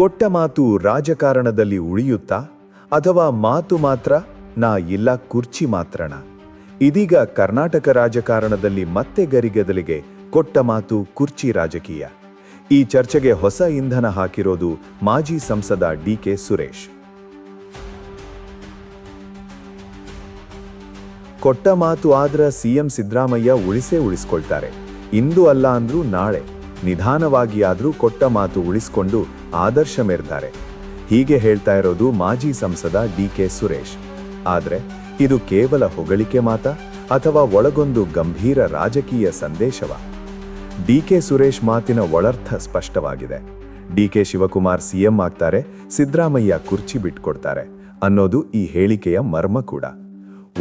ಕೊಟ್ಟ ಮಾತು ರಾಜಕಾರಣದಲ್ಲಿ ಉಳಿಯುತ್ತಾ ಅಥವಾ ಮಾತು ಮಾತ್ರ ನಾ ಇಲ್ಲ ಕುರ್ಚಿ ಮಾತ್ರಣ? ಇದೀಗ ಕರ್ನಾಟಕ ರಾಜಕಾರಣದಲ್ಲಿ ಮತ್ತೆ ಗರಿಗೆದಲಿಗೆ ಕೊಟ್ಟ ಮಾತು ಕುರ್ಚಿ ರಾಜಕೀಯ. ಈ ಚರ್ಚೆಗೆ ಹೊಸ ಇಂಧನ ಹಾಕಿರೋದು ಮಾಜಿ ಸಂಸದ ಡಿ.ಕೆ. ಸುರೇಶ್. ಕೊಟ್ಟ ಮಾತು ಆದ್ರ ಸಿಎಂ ಸಿದ್ದರಾಮಯ್ಯ ಉಳಿಸ್ಕೊಳ್ತಾರೆ. ಇಂದು ಅಲ್ಲ ಅಂದ್ರೂ ನಾಳೆ ನಿಧಾನವಾಗಿ ಆದ್ರೂ ಕೊಟ್ಟ ಮಾತು ಉಳಿಸ್ಕೊಂಡು ಆದರ್ಶ ಮೆರ್ತಾರೆ. ಹೀಗೆ ಹೇಳ್ತಾ ಇರೋದು ಮಾಜಿ ಸಂಸದ ಡಿ.ಕೆ. ಸುರೇಶ್. ಆದ್ರೆ ಇದು ಕೇವಲ ಹೊಗಳಿಕೆ ಮಾತಾ ಅಥವಾ ಒಳಗೊಂದು ಗಂಭೀರ ರಾಜಕೀಯ ಸಂದೇಶವ? ಡಿ.ಕೆ. ಸುರೇಶ್ ಮಾತಿನ ಒಳರ್ಥ ಸ್ಪಷ್ಟವಾಗಿದೆ. ಡಿ.ಕೆ. ಶಿವಕುಮಾರ್ ಸಿಎಂ ಆಗ್ತಾರೆ, ಸಿದ್ದರಾಮಯ್ಯ ಕುರ್ಚಿ ಬಿಟ್ಕೊಡ್ತಾರೆ ಅನ್ನೋದು ಈ ಹೇಳಿಕೆಯ ಮರ್ಮ ಕೂಡ.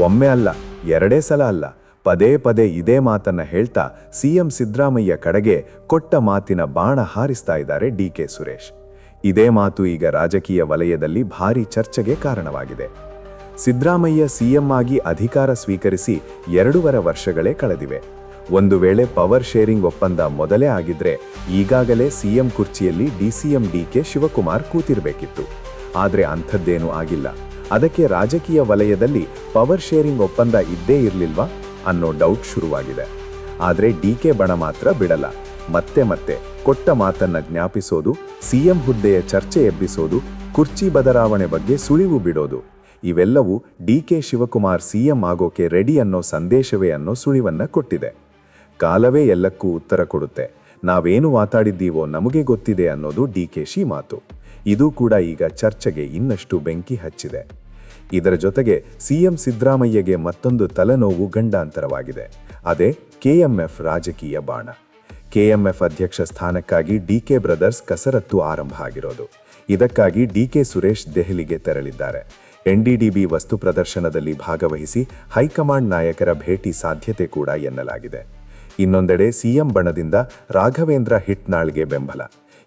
ಒಮ್ಮೆ ಅಲ್ಲ, ಎರಡೇ ಸಲ ಅಲ್ಲ, ಪದೇ ಪದೇ ಇದೇ ಮಾತನ್ನ ಹೇಳ್ತಾ ಸಿಎಂ ಸಿದ್ದರಾಮಯ್ಯ ಕಡೆಗೆ ಕೊಟ್ಟ ಮಾತಿನ ಬಾಣ ಹಾರಿಸ್ತಾ ಇದ್ದಾರೆ ಡಿ.ಕೆ. ಸುರೇಶ್. ಇದೇ ಮಾತು ಈಗ ರಾಜಕೀಯ ವಲಯದಲ್ಲಿ ಭಾರೀ ಚರ್ಚೆಗೆ ಕಾರಣವಾಗಿದೆ. ಸಿದ್ದರಾಮಯ್ಯ ಸಿಎಂ ಆಗಿ ಅಧಿಕಾರ ಸ್ವೀಕರಿಸಿ 2.5 ವರ್ಷಗಳೇ ಕಳೆದಿವೆ. ಒಂದು ವೇಳೆ ಪವರ್ ಶೇರಿಂಗ್ ಒಪ್ಪಂದ ಮೊದಲೇ ಆಗಿದ್ರೆ ಈಗಾಗಲೇ ಸಿಎಂ ಕುರ್ಚಿಯಲ್ಲಿ ಡಿಸಿಎಂ ಡಿ.ಕೆ. ಶಿವಕುಮಾರ್ ಕೂತಿರ್ಬೇಕಿತ್ತು. ಆದ್ರೆ ಅಂಥದ್ದೇನೂ ಆಗಿಲ್ಲ. ಅದಕ್ಕೆ ರಾಜಕೀಯ ವಲಯದಲ್ಲಿ ಪವರ್ ಶೇರಿಂಗ್ ಒಪ್ಪಂದ ಇದ್ದೇ ಇರ್ಲಿಲ್ವಾ ಅನ್ನೋ ಡೌಟ್ ಶುರುವಾಗಿದೆ. ಆದ್ರೆ ಡಿ.ಕೆ. ಬಣ ಮಾತ್ರ ಬಿಡಲ್ಲ. ಮತ್ತೆ ಮತ್ತೆ ಕೊಟ್ಟ ಮಾತನ್ನ ಜ್ಞಾಪಿಸೋದು, ಸಿಎಂ ಹುದ್ದೆಯ ಚರ್ಚೆ ಎಬ್ಬಿಸೋದು, ಕುರ್ಚಿ ಬದಲಾವಣೆ ಬಗ್ಗೆ ಸುಳಿವು ಬಿಡೋದು, ಇವೆಲ್ಲವೂ ಡಿ.ಕೆ. ಶಿವಕುಮಾರ್ ಸಿಎಂ ಆಗೋಕೆ ರೆಡಿ ಅನ್ನೋ ಸಂದೇಶವೇ ಅನ್ನೋ ಸುಳಿವನ್ನ ಕೊಟ್ಟಿದೆ. ಕಾಲವೇ ಎಲ್ಲಕ್ಕೂ ಉತ್ತರ ಕೊಡುತ್ತೆ, ನಾವೇನು ಮಾತಾಡಿದ್ದೀವೋ ನಮಗೆ ಗೊತ್ತಿದೆ ಅನ್ನೋದು ಡಿ.ಕೆ.ಶಿ ಮಾತು. ಇದು ಕೂಡ ಈಗ ಚರ್ಚೆಗೆ ಇನ್ನಷ್ಟು ಬೆಂಕಿ ಹಚ್ಚಿದೆ. ಇದರ ಜೊತೆಗೆ ಸಿಎಂ ಸಿದ್ದರಾಮಯ್ಯಗೆ ಮತ್ತೊಂದು ತಲೆನೋವು ಗಂಡಾಂತರವಾಗಿದೆ. ಅದೇ ಕೆಎಂಎಫ್ ರಾಜಕೀಯ ಬಾಣ. ಕೆಎಂಎಫ್ ಅಧ್ಯಕ್ಷ ಸ್ಥಾನಕ್ಕಾಗಿ ಡಿ.ಕೆ. ಬ್ರದರ್ಸ್ ಕಸರತ್ತು ಆರಂಭ ಆಗಿರೋದು. ಇದಕ್ಕಾಗಿ ಡಿ.ಕೆ. ಸುರೇಶ್ ದೆಹಲಿಗೆ ತೆರಳಿದ್ದಾರೆ. ಎನ್ಡಿಡಿಬಿ ವಸ್ತು ಪ್ರದರ್ಶನದಲ್ಲಿ ಭಾಗವಹಿಸಿ ಹೈಕಮಾಂಡ್ ನಾಯಕರ ಭೇಟಿ ಸಾಧ್ಯತೆ ಕೂಡ ಎನ್ನಲಾಗಿದೆ. ಇನ್ನೊಂದೆಡೆ ಸಿಎಂ ಬಣದಿಂದ ರಾಘವೇಂದ್ರ ಹಿಟ್ನಾಳ್ಗೆ ಬೆಂಬಲ.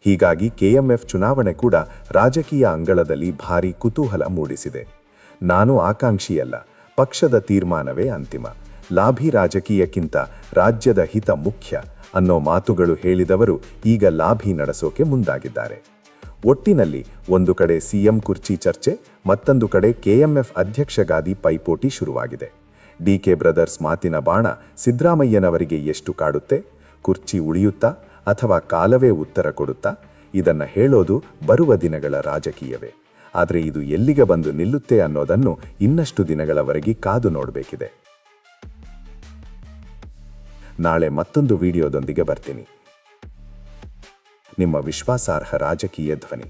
ಹೀಗಾಗಿ ಕೆಎಂಎಫ್ ಚುನಾವಣೆ ಕೂಡ ರಾಜಕೀಯ ಅಂಗಳದಲ್ಲಿ ಭಾರೀ ಕುತೂಹಲ ಮೂಡಿಸಿದೆ. ನಾನು ಆಕಾಂಕ್ಷಿಯಲ್ಲ, ಪಕ್ಷದ ತೀರ್ಮಾನವೇ ಅಂತಿಮ, ಲಾಭಿ ರಾಜಕೀಯಕ್ಕಿಂತ ರಾಜ್ಯದ ಹಿತ ಮುಖ್ಯ ಅನ್ನೋ ಮಾತುಗಳು ಹೇಳಿದವರು ಈಗ ಲಾಭಿ ನಡೆಸೋಕೆ ಮುಂದಾಗಿದ್ದಾರೆ. ಒಟ್ಟಿನಲ್ಲಿ ಒಂದು ಕಡೆ ಸಿಎಂ ಕುರ್ಚಿ ಚರ್ಚೆ, ಮತ್ತೊಂದು ಕಡೆ ಕೆಎಂಎಫ್ ಅಧ್ಯಕ್ಷಗಾದಿ ಪೈಪೋಟಿ ಶುರುವಾಗಿದೆ. ಡಿ.ಕೆ. ಬ್ರದರ್ಸ್ ಮಾತಿನ ಬಾಣ ಸಿದ್ದರಾಮಯ್ಯನವರಿಗೆ ಎಷ್ಟು ಕಾಡುತ್ತೆ? ಕುರ್ಚಿ ಉಳಿಯುತ್ತಾ ಅಥವಾ ಕಾಲವೇ ಉತ್ತರ ಕೊಡುತ್ತಾ? ಇದನ್ನ ಹೇಳೋದು ಬರುವ ದಿನಗಳ ರಾಜಕೀಯವೇ. ಆದರೆ ಇದು ಎಲ್ಲಿಗೆ ಬಂದು ನಿಲ್ಲುತ್ತೆ ಅನ್ನೋದನ್ನು ಇನ್ನಷ್ಟು ದಿನಗಳವರೆಗೆ ಕಾದು ನೋಡಬೇಕಿದೆ. ನಾಳೆ ಮತ್ತೊಂದು ವಿಡಿಯೋದೊಂದಿಗೆ ಬರ್ತೀನಿ. ನಿಮ್ಮ ವಿಶ್ವಾಸಾರ್ಹ ರಾಜಕೀಯ ಧ್ವನಿ.